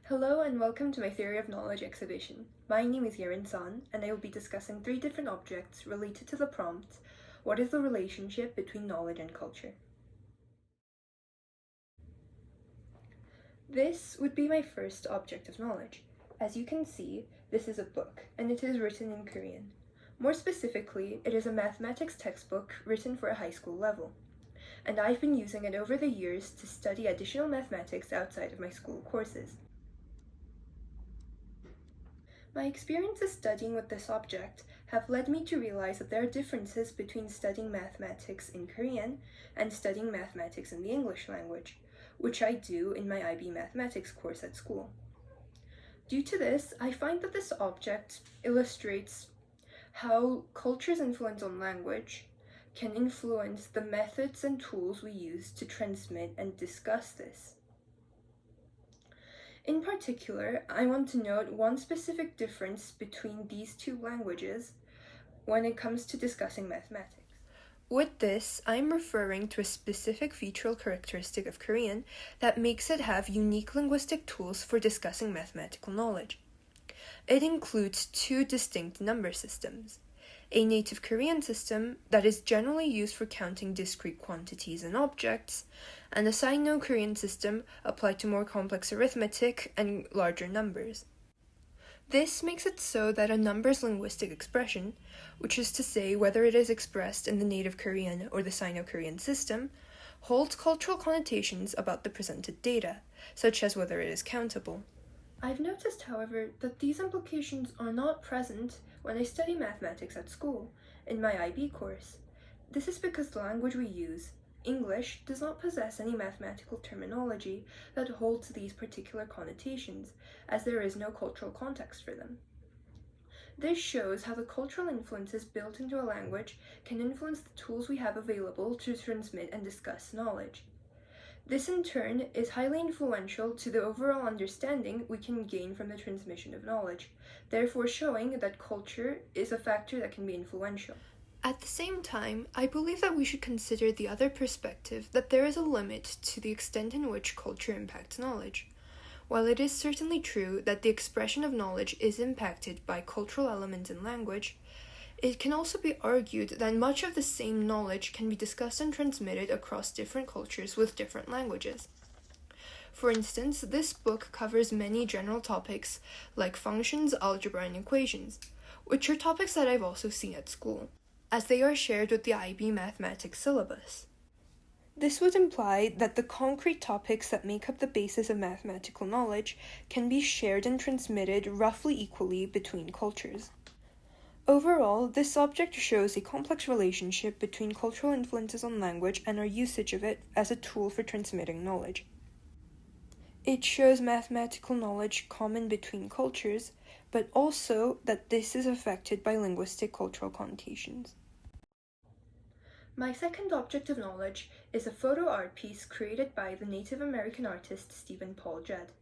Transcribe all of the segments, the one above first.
Hello and welcome to my Theory of Knowledge exhibition. My name is Yerin San, and I will be discussing 3 different objects related to the prompt, what is the relationship between knowledge and culture? This would be my first object of knowledge. As you can see, this is a book, and it is written in Korean. More specifically, it is a mathematics textbook written for a high school level, and I've been using it over the years to study additional mathematics outside of my school courses. My experiences studying with this object have led me to realize that there are differences between studying mathematics in Korean and studying mathematics in the English language, which I do in my IB mathematics course at school. Due to this, I find that this object illustrates how culture's influence on language can influence the methods and tools we use to transmit and discuss this. In particular, I want to note one specific difference between these two languages when it comes to discussing mathematics. With this, I'm referring to a specific featural characteristic of Korean that makes it have unique linguistic tools for discussing mathematical knowledge. It includes 2 distinct number systems: a native Korean system that is generally used for counting discrete quantities and objects, and a Sino-Korean system applied to more complex arithmetic and larger numbers. This makes it so that a number's linguistic expression, which is to say whether it is expressed in the native Korean or the Sino-Korean system, holds cultural connotations about the presented data, such as whether it is countable. I've noticed, however, that these implications are not present when I study mathematics at school, in my IB course. This is because the language we use, English, does not possess any mathematical terminology that holds these particular connotations, as there is no cultural context for them. This shows how the cultural influences built into a language can influence the tools we have available to transmit and discuss knowledge. This in turn is highly influential to the overall understanding we can gain from the transmission of knowledge, therefore showing that culture is a factor that can be influential. At the same time, I believe that we should consider the other perspective that there is a limit to the extent in which culture impacts knowledge. While it is certainly true that the expression of knowledge is impacted by cultural elements in language, it can also be argued that much of the same knowledge can be discussed and transmitted across different cultures with different languages. For instance, this book covers many general topics like functions, algebra, and equations, which are topics that I've also seen at school, as they are shared with the IB mathematics syllabus. This would imply that the concrete topics that make up the basis of mathematical knowledge can be shared and transmitted roughly equally between cultures. Overall, this object shows a complex relationship between cultural influences on language and our usage of it as a tool for transmitting knowledge. It shows mathematical knowledge common between cultures, but also that this is affected by linguistic cultural connotations. My second object of knowledge is a photo art piece created by the Native American artist Stephen Paul Judd.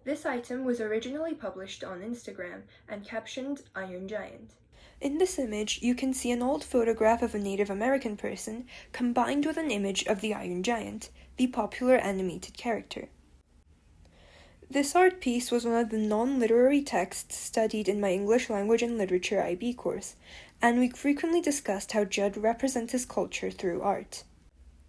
This item was originally published on Instagram and captioned "Iron Giant." In this image, you can see an old photograph of a Native American person combined with an image of the Iron Giant, the popular animated character. This art piece was one of the non-literary texts studied in my English Language and Literature IB course, and we frequently discussed how Judd represents his culture through art.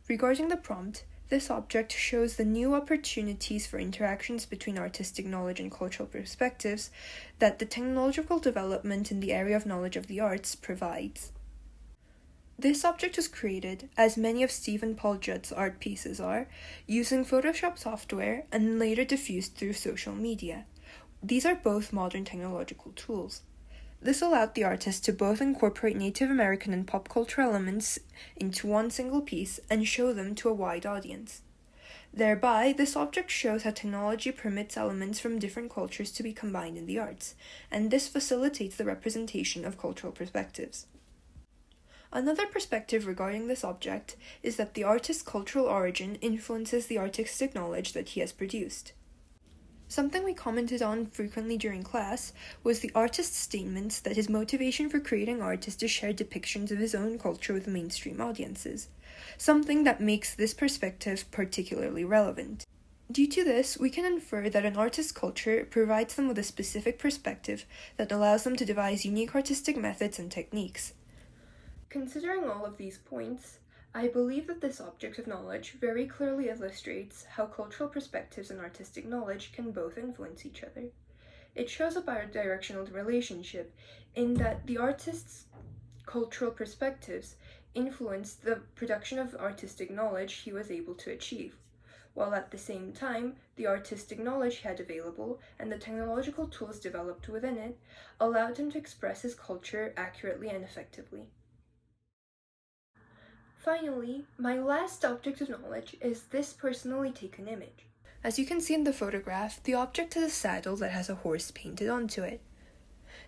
Regarding the prompt, this object shows the new opportunities for interactions between artistic knowledge and cultural perspectives that the technological development in the area of knowledge of the arts provides. This object was created, as many of Stephen Paul Judd's art pieces are, using Photoshop software and later diffused through social media. These are both modern technological tools. This allowed the artist to both incorporate Native American and pop culture elements into one single piece and show them to a wide audience. Thereby, this object shows how technology permits elements from different cultures to be combined in the arts, and this facilitates the representation of cultural perspectives. Another perspective regarding this object is that the artist's cultural origin influences the artistic knowledge that he has produced. Something we commented on frequently during class was the artist's statements that his motivation for creating art is to share depictions of his own culture with mainstream audiences, something that makes this perspective particularly relevant. Due to this, we can infer that an artist's culture provides them with a specific perspective that allows them to devise unique artistic methods and techniques. Considering all of these points, I believe that this object of knowledge very clearly illustrates how cultural perspectives and artistic knowledge can both influence each other. It shows a bidirectional relationship in that the artist's cultural perspectives influenced the production of artistic knowledge he was able to achieve, while at the same time, the artistic knowledge he had available and the technological tools developed within it allowed him to express his culture accurately and effectively. Finally, my last object of knowledge is this personally taken image. As you can see in the photograph, the object is a saddle that has a horse painted onto it.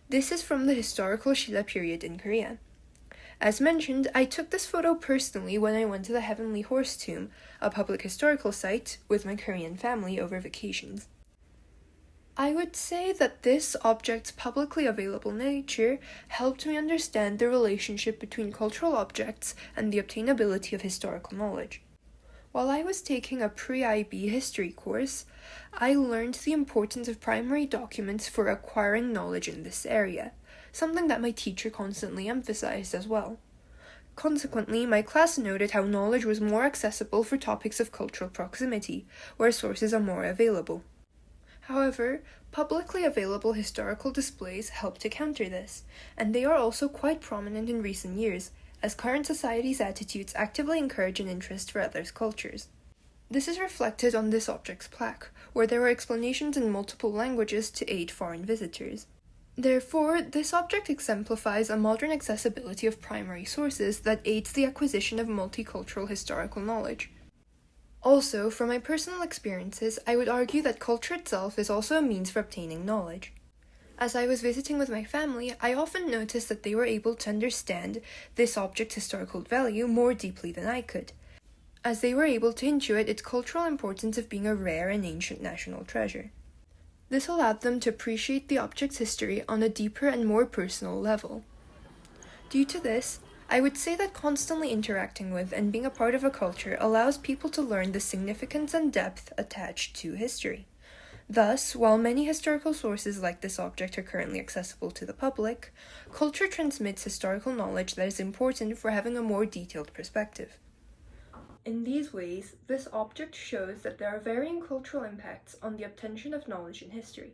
This is from the historical Shilla period in Korea. As mentioned, I took this photo personally when I went to the Heavenly Horse Tomb, a public historical site, with my Korean family over vacations. I would say that this object's publicly available nature helped me understand the relationship between cultural objects and the obtainability of historical knowledge. While I was taking a pre-IB history course, I learned the importance of primary documents for acquiring knowledge in this area, something that my teacher constantly emphasized as well. Consequently, my class noted how knowledge was more accessible for topics of cultural proximity, where sources are more available. However, publicly available historical displays help to counter this, and they are also quite prominent in recent years, as current society's attitudes actively encourage an interest for others' cultures. This is reflected on this object's plaque, where there are explanations in multiple languages to aid foreign visitors. Therefore, this object exemplifies a modern accessibility of primary sources that aids the acquisition of multicultural historical knowledge. Also, from my personal experiences, I would argue that culture itself is also a means for obtaining knowledge. As I was visiting with my family, I often noticed that they were able to understand this object's historical value more deeply than I could, as they were able to intuit its cultural importance of being a rare and ancient national treasure. This allowed them to appreciate the object's history on a deeper and more personal level. Due to this, I would say that constantly interacting with and being a part of a culture allows people to learn the significance and depth attached to history. Thus, while many historical sources like this object are currently accessible to the public, culture transmits historical knowledge that is important for having a more detailed perspective. In these ways, this object shows that there are varying cultural impacts on the obtention of knowledge in history.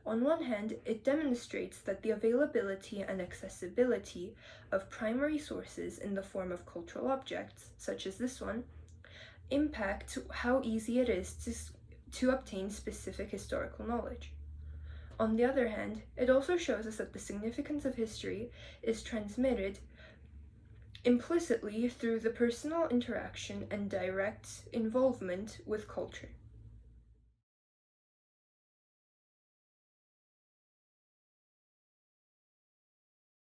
On one hand, it demonstrates that the availability and accessibility of primary sources in the form of cultural objects, such as this one, impact how easy it is to obtain specific historical knowledge. On the other hand, it also shows us that the significance of history is transmitted implicitly through the personal interaction and direct involvement with culture.